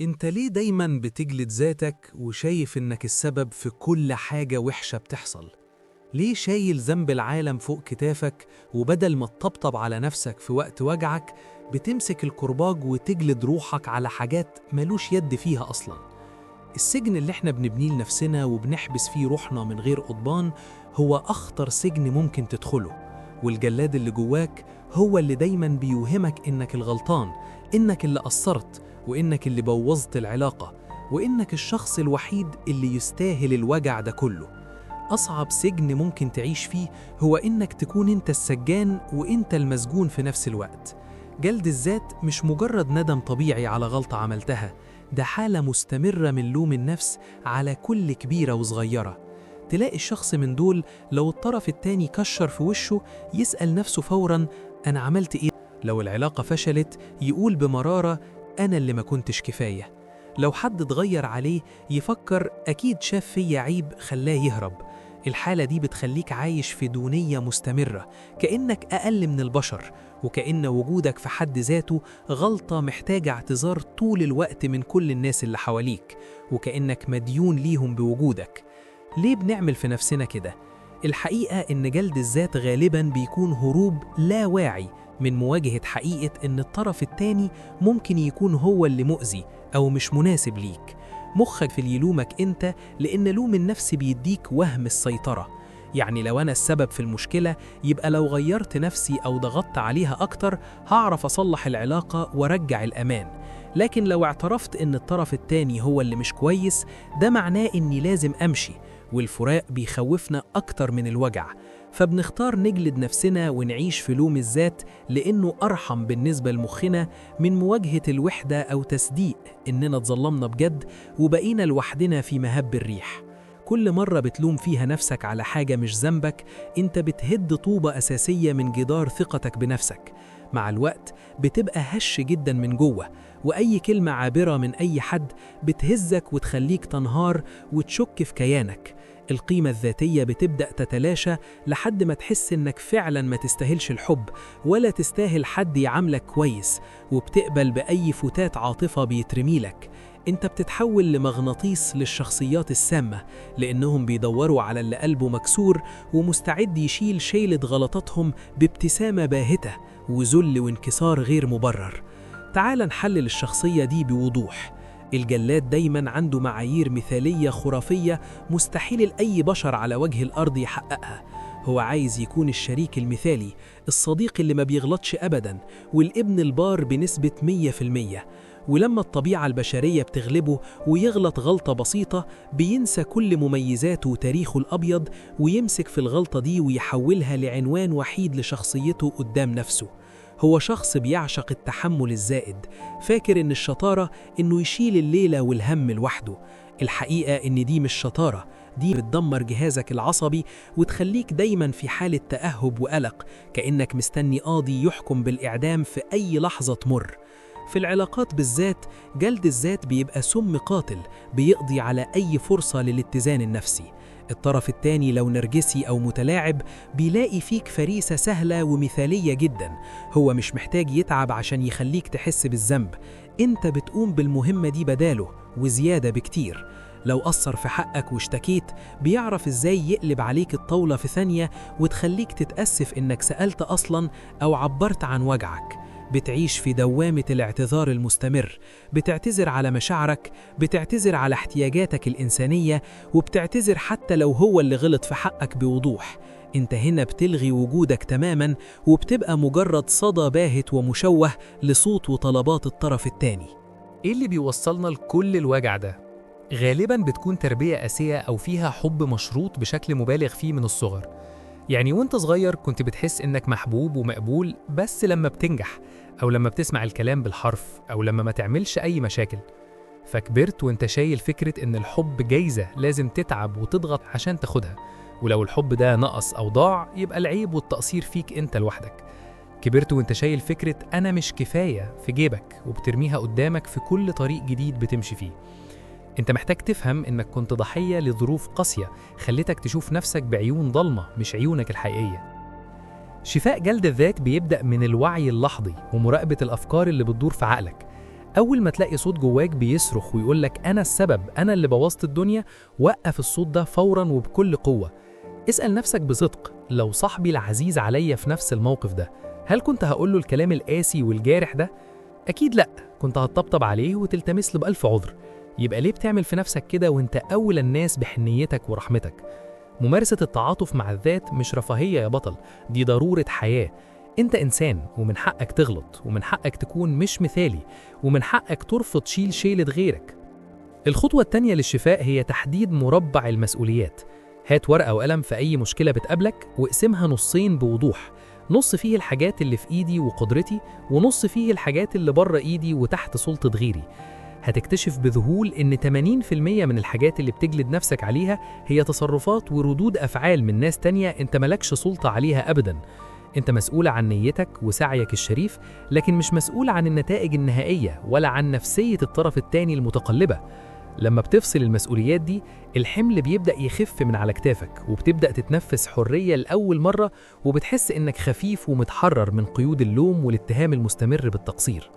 انت ليه دايما بتجلد ذاتك وشايف انك السبب في كل حاجة وحشة بتحصل؟ ليه شايل ذنب العالم فوق كتافك وبدل ما تطبطب على نفسك في وقت وجعك بتمسك الكرباج وتجلد روحك على حاجات ملوش يد فيها أصلا؟ السجن اللي احنا بنبنيه لنفسنا وبنحبس فيه روحنا من غير قضبان هو أخطر سجن ممكن تدخله، والجلاد اللي جواك هو اللي دايما بيوهمك إنك الغلطان، إنك اللي قصرت، وإنك اللي بوظت العلاقة، وإنك الشخص الوحيد اللي يستاهل الوجع ده كله. أصعب سجن ممكن تعيش فيه هو إنك تكون أنت السجان وإنت المسجون في نفس الوقت. جلد الذات مش مجرد ندم طبيعي على غلطة عملتها، ده حالة مستمرة من لوم النفس على كل كبيرة وصغيرة. تلاقي الشخص من دول لو الطرف التاني كشر في وشه يسأل نفسه فوراً أنا عملت إيه؟ لو العلاقة فشلت يقول بمرارة أنا اللي ما كنتش كفاية. لو حد اتغير عليه يفكر أكيد شاف فيا عيب خلاه يهرب. الحالة دي بتخليك عايش في دونية مستمرة، كأنك أقل من البشر، وكأن وجودك في حد ذاته غلطة محتاجة اعتذار طول الوقت من كل الناس اللي حواليك، وكأنك مديون ليهم بوجودك. ليه بنعمل في نفسنا كده؟ الحقيقة إن جلد الذات غالباً بيكون هروب لا واعي من مواجهة حقيقة إن الطرف التاني ممكن يكون هو اللي مؤذي أو مش مناسب ليك. مخك في يلومك أنت لأن لوم النفس بيديك وهم السيطرة. يعني لو أنا السبب في المشكلة يبقى لو غيرت نفسي أو ضغطت عليها أكتر هعرف أصلح العلاقة وارجع الأمان. لكن لو اعترفت إن الطرف التاني هو اللي مش كويس ده معناه إني لازم أمشي، والفراق بيخوفنا أكتر من الوجع. فبنختار نجلد نفسنا ونعيش في لوم الذات لأنه أرحم بالنسبة لمخنا من مواجهة الوحدة أو تصديق إننا اتظلمنا بجد وبقينا لوحدنا في مهب الريح. كل مرة بتلوم فيها نفسك على حاجة مش ذنبك انت بتهد طوبة أساسية من جدار ثقتك بنفسك. مع الوقت بتبقى هش جدا من جوه، وأي كلمة عابرة من أي حد بتهزك وتخليك تنهار وتشك في كيانك. القيمة الذاتية بتبدأ تتلاشى لحد ما تحس إنك فعلا ما تستاهلش الحب ولا تستاهل حد يعاملك كويس، وبتقبل بأي فتات عاطفة بيترميلك. انت بتتحول لمغناطيس للشخصيات السامة لأنهم بيدوروا على اللي قلبه مكسور ومستعد يشيل شيلة غلطاتهم بابتسامة باهتة وذل وانكسار غير مبرر. تعال نحلل الشخصية دي بوضوح. الجلاد دايما عنده معايير مثالية خرافية مستحيل لأي بشر على وجه الأرض يحققها. هو عايز يكون الشريك المثالي، الصديق اللي ما بيغلطش أبدا، والابن البار بنسبة 100%. ولما الطبيعة البشرية بتغلبه ويغلط غلطة بسيطة بينسى كل مميزاته وتاريخه الأبيض ويمسك في الغلطة دي ويحولها لعنوان وحيد لشخصيته قدام نفسه. هو شخص بيعشق التحمل الزائد، فاكر إن الشطارة إنه يشيل الليلة والهم لوحده. الحقيقة إن دي مش شطارة، دي بتدمر جهازك العصبي وتخليك دايما في حالة تأهب وقلق، كأنك مستني قاضي يحكم بالإعدام في أي لحظة تمر. في العلاقات بالذات جلد الذات بيبقى سم قاتل بيقضي على أي فرصة للاتزان النفسي. الطرف التاني لو نرجسي أو متلاعب بيلاقي فيك فريسة سهلة ومثالية جدا، هو مش محتاج يتعب عشان يخليك تحس بالذنب، انت بتقوم بالمهمة دي بداله وزيادة بكتير. لو قصر في حقك واشتكيت بيعرف ازاي يقلب عليك الطاولة في ثانية وتخليك تتأسف انك سألت أصلا أو عبرت عن وجعك. بتعيش في دوامة الاعتذار المستمر، بتعتذر على مشاعرك، بتعتذر على احتياجاتك الإنسانية، وبتعتذر حتى لو هو اللي غلط في حقك بوضوح. انت هنا بتلغي وجودك تماما وبتبقى مجرد صدى باهت ومشوه لصوت وطلبات الطرف التاني. إيه اللي بيوصلنا لكل الوجع ده؟ غالباً بتكون تربية قاسية أو فيها حب مشروط بشكل مبالغ فيه من الصغر. يعني وانت صغير كنت بتحس إنك محبوب ومقبول بس لما بتنجح، أو لما بتسمع الكلام بالحرف، أو لما ما تعملش أي مشاكل. فكبرت وانت شايل فكرة إن الحب جايزة لازم تتعب وتضغط عشان تاخدها، ولو الحب ده نقص أو ضاع يبقى العيب والتقصير فيك انت لوحدك. كبرت وانت شايل فكرة أنا مش كفاية في جيبك وبترميها قدامك في كل طريق جديد بتمشي فيه. انت محتاج تفهم انك كنت ضحية لظروف قاسية خلتك تشوف نفسك بعيون ضلمة مش عيونك الحقيقية. شفاء جلد الذات بيبدأ من الوعي اللحظي ومراقبة الأفكار اللي بتدور في عقلك. أول ما تلاقي صوت جواك بيصرخ ويقولك أنا السبب، أنا اللي بوظت الدنيا، وقف الصوت ده فوراً وبكل قوة. اسأل نفسك بصدق، لو صاحبي العزيز عليا في نفس الموقف ده، هل كنت هقوله الكلام القاسي والجارح ده؟ أكيد لأ، كنت هتطبطب عليه وتلتمس له بألف عذر. يبقى ليه بتعمل في نفسك كده وانت أولى الناس بحنيتك ورحمتك؟ ممارسة التعاطف مع الذات مش رفاهية يا بطل، دي ضرورة حياة. انت إنسان ومن حقك تغلط، ومن حقك تكون مش مثالي، ومن حقك ترفض شيلة غيرك. الخطوة التانية للشفاء هي تحديد مربع المسؤوليات. هات ورقة وقلم في أي مشكلة بتقابلك واقسمها نصين بوضوح، نص فيه الحاجات اللي في إيدي وقدرتي، ونص فيه الحاجات اللي بره إيدي وتحت سلطة غيري. هتكتشف بذهول إن 80% من الحاجات اللي بتجلد نفسك عليها هي تصرفات وردود أفعال من ناس تانية أنت ملكش سلطة عليها أبداً. أنت مسؤول عن نيتك وسعيك الشريف، لكن مش مسؤول عن النتائج النهائية ولا عن نفسية الطرف التاني المتقلبة. لما بتفصل المسؤوليات دي، الحمل بيبدأ يخف من على كتافك، وبتبدأ تتنفس حرية لأول مرة، وبتحس إنك خفيف ومتحرر من قيود اللوم والاتهام المستمر بالتقصير.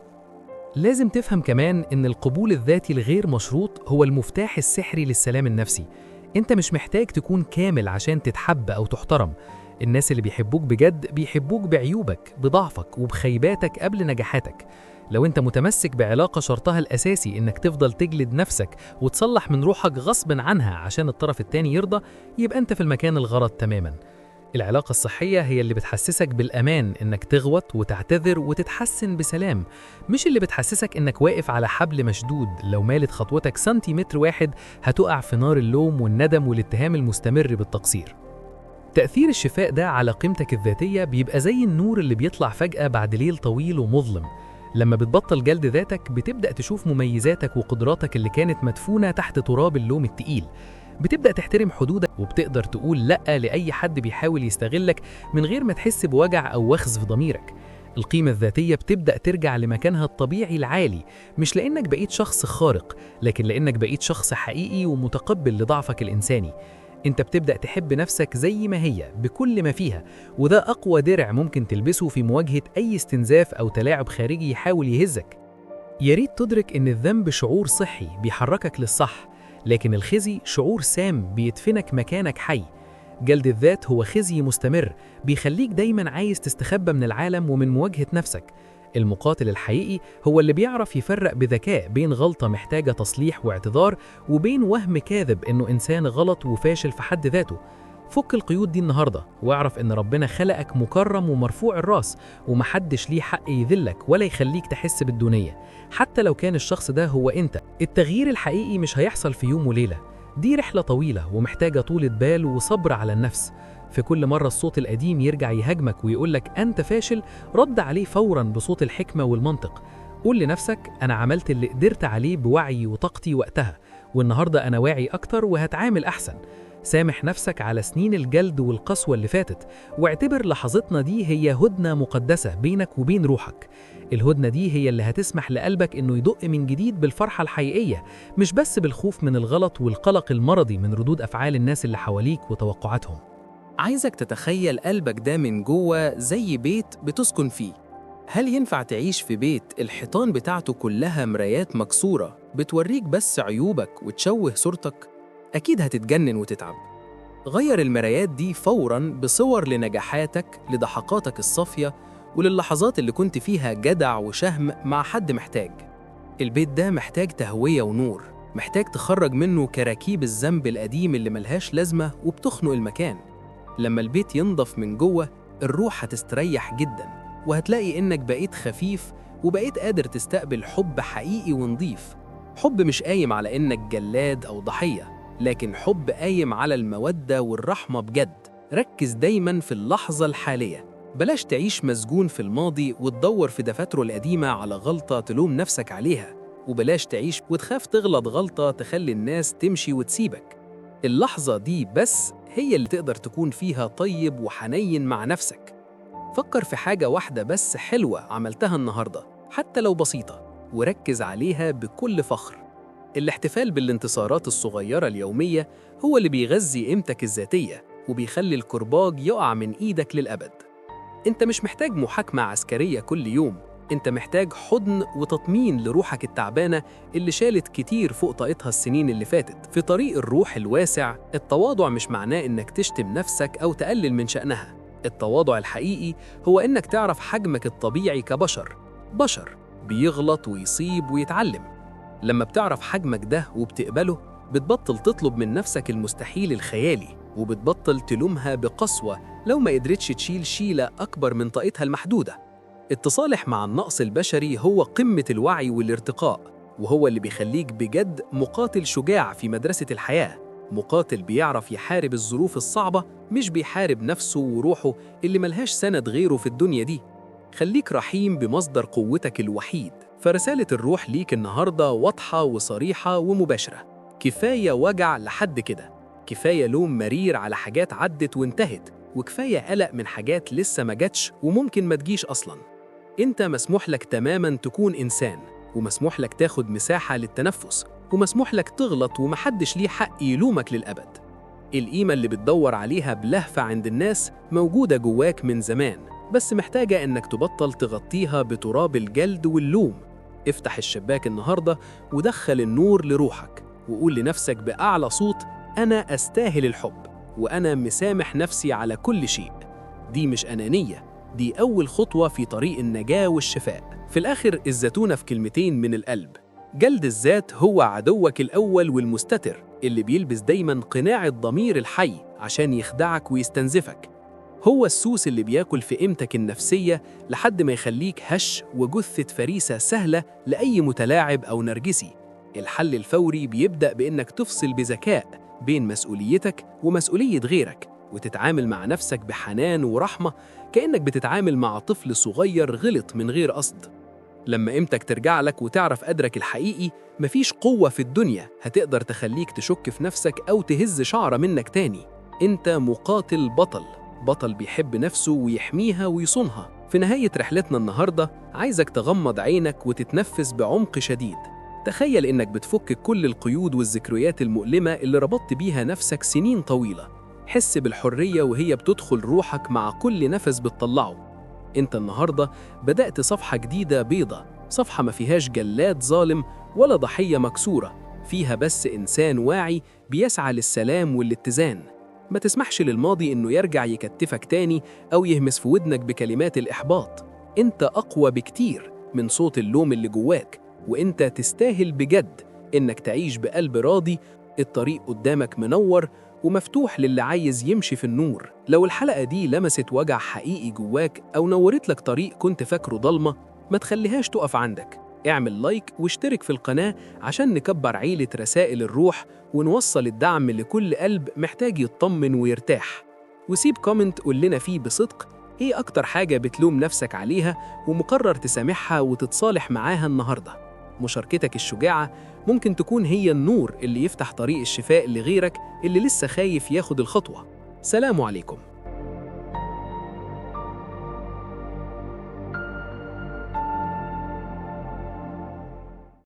لازم تفهم كمان إن القبول الذاتي الغير مشروط هو المفتاح السحري للسلام النفسي. أنت مش محتاج تكون كامل عشان تتحب أو تحترم. الناس اللي بيحبوك بجد بيحبوك بعيوبك، بضعفك وبخيباتك قبل نجاحاتك. لو انت متمسك بعلاقة شرطها الأساسي إنك تفضل تجلد نفسك وتصلح من روحك غصب عنها عشان الطرف التاني يرضى، يبقى انت في المكان الغلط تماما. العلاقة الصحية هي اللي بتحسسك بالأمان إنك تغوط وتعتذر وتتحسن بسلام، مش اللي بتحسسك إنك واقف على حبل مشدود لو مالت خطوتك سنتيمتر واحد هتقع في نار اللوم والندم والاتهام المستمر بالتقصير. تأثير الشفاء ده على قيمتك الذاتية بيبقى زي النور اللي بيطلع فجأة بعد ليل طويل ومظلم. لما بتبطل جلد ذاتك بتبدأ تشوف مميزاتك وقدراتك اللي كانت مدفونة تحت تراب اللوم التقيل. بتبدأ تحترم حدودك وبتقدر تقول لأ لأي حد بيحاول يستغلك من غير ما تحس بوجع أو وخز في ضميرك. القيمة الذاتية بتبدأ ترجع لمكانها الطبيعي العالي، مش لأنك بقيت شخص خارق، لكن لأنك بقيت شخص حقيقي ومتقبل لضعفك الإنساني. انت بتبدأ تحب نفسك زي ما هي بكل ما فيها، وده أقوى درع ممكن تلبسه في مواجهة أي استنزاف أو تلاعب خارجي يحاول يهزك. ياريت تدرك إن الذنب شعور صحي بيحركك للصح، لكن الخزي شعور سام بيدفنك مكانك حي. جلد الذات هو خزي مستمر بيخليك دايما عايز تستخبى من العالم ومن مواجهة نفسك. المقاتل الحقيقي هو اللي بيعرف يفرق بذكاء بين غلطة محتاجة تصليح واعتذار وبين وهم كاذب إنه إنسان غلط وفاشل في حد ذاته. فك القيود دي النهاردة واعرف إن ربنا خلقك مكرم ومرفوع الراس، ومحدش ليه حق يذلك ولا يخليك تحس بالدونية حتى لو كان الشخص ده هو أنت. التغيير الحقيقي مش هيحصل في يوم وليلة، دي رحلة طويلة ومحتاجة طولة بال وصبر على النفس. في كل مرة الصوت القديم يرجع يهاجمك ويقولك أنت فاشل، رد عليه فوراً بصوت الحكمة والمنطق. قول لنفسك أنا عملت اللي قدرت عليه بوعي وطاقتي وقتها، والنهاردة أنا واعي أكتر وهتعامل أحسن. سامح نفسك على سنين الجلد والقسوة اللي فاتت، واعتبر لحظتنا دي هي هدنة مقدسة بينك وبين روحك. الهدنة دي هي اللي هتسمح لقلبك إنه يدق من جديد بالفرحة الحقيقية، مش بس بالخوف من الغلط والقلق المرضي من ردود أفعال الناس اللي حواليك وتوقعاتهم. عايزك تتخيل قلبك ده من جوه زي بيت بتسكن فيه. هل ينفع تعيش في بيت الحيطان بتاعته كلها مرايات مكسورة بتوريك بس عيوبك وتشوه صورتك؟ أكيد هتتجنن وتتعب. غير المرايات دي فوراً بصور لنجاحاتك، لضحكاتك الصافية، وللحظات اللي كنت فيها جدع وشهم مع حد محتاج. البيت ده محتاج تهوية ونور، محتاج تخرج منه كراكيب الذنب القديم اللي ملهاش لازمة وبتخنق المكان. لما البيت ينضف من جوه، الروح هتستريح جدا، وهتلاقي إنك بقيت خفيف وبقيت قادر تستقبل حب حقيقي ونضيف. حب مش قايم على إنك جلاد أو ضحية، لكن حب قايم على المودة والرحمة بجد. ركز دايما في اللحظة الحالية، بلاش تعيش مسجون في الماضي وتدور في دفاتره القديمة على غلطة تلوم نفسك عليها، وبلاش تعيش وتخاف تغلط غلطة تخلي الناس تمشي وتسيبك. اللحظة دي بس هي اللي تقدر تكون فيها طيب وحنين مع نفسك. فكر في حاجة واحدة بس حلوة عملتها النهاردة، حتى لو بسيطة، وركز عليها بكل فخر. الاحتفال بالانتصارات الصغيرة اليومية هو اللي بيغذي قيمتك الذاتية وبيخلي الكرباج يقع من إيدك للأبد. أنت مش محتاج محاكمة عسكرية كل يوم، أنت محتاج حضن وتطمين لروحك التعبانة اللي شالت كتير فوق طاقتها السنين اللي فاتت. في طريق الروح الواسع، التواضع مش معناه إنك تشتم نفسك أو تقلل من شأنها. التواضع الحقيقي هو إنك تعرف حجمك الطبيعي كبشر، بشر بيغلط ويصيب ويتعلم. لما بتعرف حجمك ده وبتقبله، بتبطل تطلب من نفسك المستحيل الخيالي، وبتبطل تلومها بقسوة لو ما قدرتش تشيل شيلة أكبر من طاقتها المحدودة. التصالح مع النقص البشري هو قمة الوعي والارتقاء، وهو اللي بيخليك بجد مقاتل شجاع في مدرسة الحياة، مقاتل بيعرف يحارب الظروف الصعبة، مش بيحارب نفسه وروحه اللي ملهاش سند غيره في الدنيا دي. خليك رحيم بمصدر قوتك الوحيد. فرسالة الروح ليك النهاردة واضحة وصريحة ومباشرة. كفاية وجع لحد كده، كفاية لوم مرير على حاجات عدت وانتهت، وكفاية قلق من حاجات لسه ما جاتش وممكن ما تجيش أصلاً. أنت مسموح لك تماماً تكون إنسان، ومسموح لك تاخد مساحة للتنفس، ومسموح لك تغلط ومحدش ليه حق يلومك للأبد. القيمة اللي بتدور عليها بلهفة عند الناس موجودة جواك من زمان، بس محتاجة إنك تبطل تغطيها بتراب الجلد واللوم. افتح الشباك النهاردة ودخل النور لروحك، وقول لنفسك بأعلى صوت: أنا أستاهل الحب، وأنا مسامح نفسي على كل شيء. دي مش أنانية، دي أول خطوة في طريق النجاة والشفاء. في الآخر الزتونة في كلمتين من القلب: جلد الذات هو عدوك الأول والمستتر، اللي بيلبس دايماً قناع الضمير الحي عشان يخدعك ويستنزفك. هو السوس اللي بياكل في قيمتك النفسية لحد ما يخليك هش وجثة فريسة سهلة لأي متلاعب أو نرجسي. الحل الفوري بيبدأ بإنك تفصل بذكاء بين مسؤوليتك ومسؤولية غيرك، وتتعامل مع نفسك بحنان ورحمة كأنك بتتعامل مع طفل صغير غلط من غير قصد. لما قيمتك ترجع لك وتعرف قدرك الحقيقي، مفيش قوة في الدنيا هتقدر تخليك تشك في نفسك أو تهز شعرة منك تاني. أنت مقاتل بطل، بطل بيحب نفسه ويحميها ويصونها. في نهاية رحلتنا النهاردة، عايزك تغمض عينك وتتنفس بعمق شديد. تخيل إنك بتفك كل القيود والذكريات المؤلمة اللي ربطت بيها نفسك سنين طويلة. حس بالحرية وهي بتدخل روحك مع كل نفس بتطلعه. انت النهاردة بدأت صفحة جديدة بيضة، صفحة ما فيهاش جلاد ظالم ولا ضحية مكسورة، فيها بس إنسان واعي بيسعى للسلام والاتزان. ما تسمحش للماضي إنه يرجع يكتفك تاني أو يهمس في ودنك بكلمات الإحباط. انت أقوى بكتير من صوت اللوم اللي جواك، وانت تستاهل بجد إنك تعيش بقلب راضي. الطريق قدامك منور ومفتوح للي عايز يمشي في النور. لو الحلقة دي لمست وجع حقيقي جواك أو نورت لك طريق كنت فاكره ضلمة، ما تخليهاش تقف عندك. اعمل لايك واشترك في القناة عشان نكبر عيلة رسائل الروح ونوصل الدعم لكل قلب محتاج يطمن ويرتاح. وسيب كومنت قول لنا فيه بصدق ايه أكتر حاجة بتلوم نفسك عليها ومقرر تسامحها وتتصالح معاها النهاردة. مشاركتك الشجاعة ممكن تكون هي النور اللي يفتح طريق الشفاء لغيرك اللي لسه خايف ياخد الخطوة. سلام عليكم.